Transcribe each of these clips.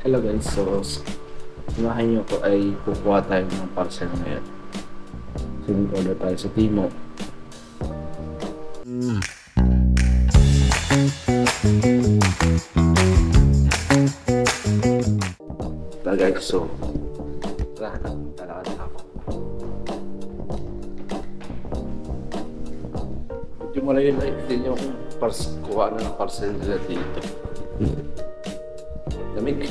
Hello guys, so samahan niyo ko ay kukuha tayo ng parcel ngayon. So order tayo sa Timo. Guys, so tara na ako. Medyo malayo-layo din yung kuha na ng parcel nila dito. Lamig.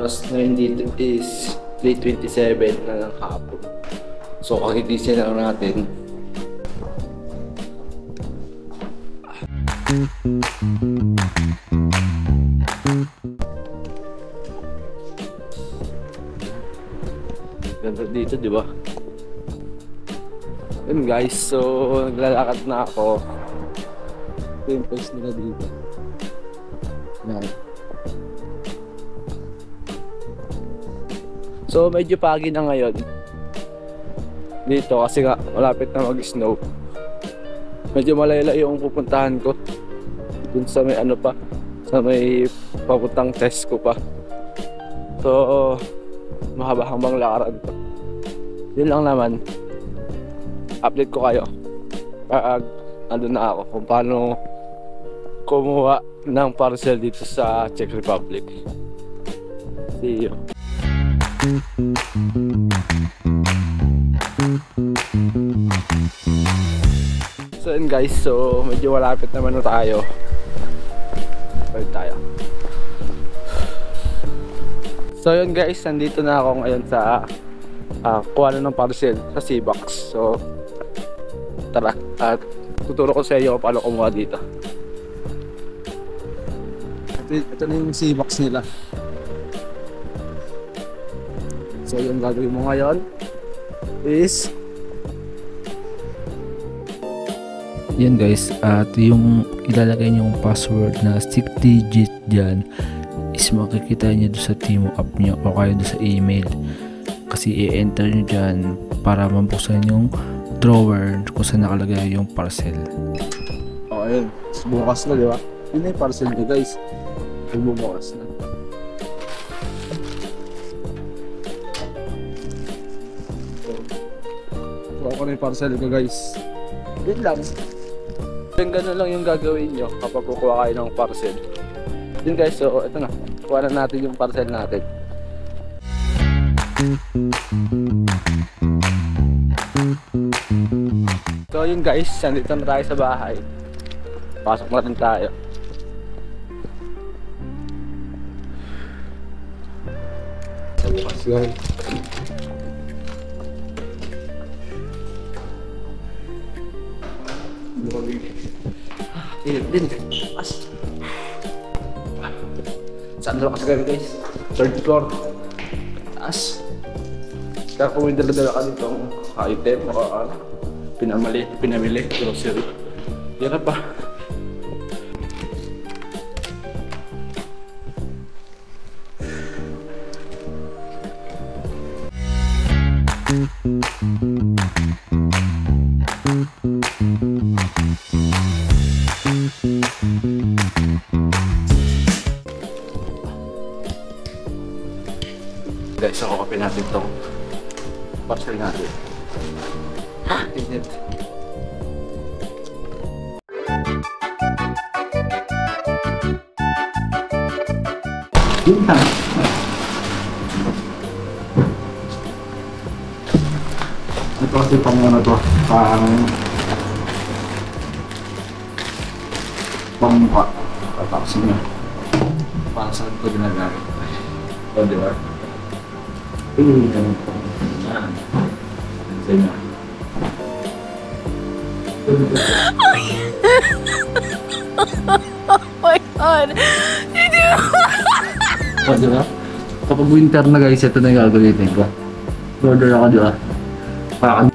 Oras ngayon dito is 3:27 na ng hapon. So kagigising na lang natin. Ganda dito, di ba? Yun guys, so naglalakad na ako. Ito yung place nila dito. Yan. So medyo pagi na ngayon dito kasi nga malapit na mag-snow. Medyo malayo yung pupuntahan ko dun sa may ano pa, sa may papuntang test ko pa. So mahaba-habang lakaran to. Yun lang naman, update ko kayo pag andun na ako kung paano kumuha ng parcel dito sa Czech Republic. See you. So yun guys, so medyo malapit naman na tayo. Balik tayo. So yun guys, nandito na ako ngayon sa kuha na ng parcel sa C-Box. So tara, at tuturo ko sa iyo kung paano kumuha dito. Ito na yung C-Box nila. So yung gagawin mo ngayon is yan guys, at yung ilalagay nyo yung password na 6 digit dyan is makikita nyo doon sa Timo app nyo o kaya doon sa email, kasi i-enter nyo dyan para mabuksan yung drawer kung saan nakalagay yung parcel. oh ayun, bukas na, di ba? Yun na yung parcel nyo guys, bukas na. Kuha ko na yung parcel ko guys. Yun lang. Ganun lang yung gagawin nyo kapag kukuha kayo ng parcel. Yun guys, so ito na. Kuha na natin yung parcel natin. So yun guys, nandito na tayo sa bahay. Pasok na rin tayo. Bukas guys. Init din. As. Saan na kasi kami guys? Third floor. Taas. Kaya kung may dala-dala ka dito item o pinamili, grocery. Yan na pa. Guys, so kakapin natin itong parcel natin. Init. Ito kasi pang ano to, pang mukha. Tapos niya. Para saan ko ginagamit. O, di ba? Ganun po. Yan. Sa inyo. Oh my god! O, di ba? Kapag winter na guys, ito na yung gagawin ko. Order ako, di ba? Para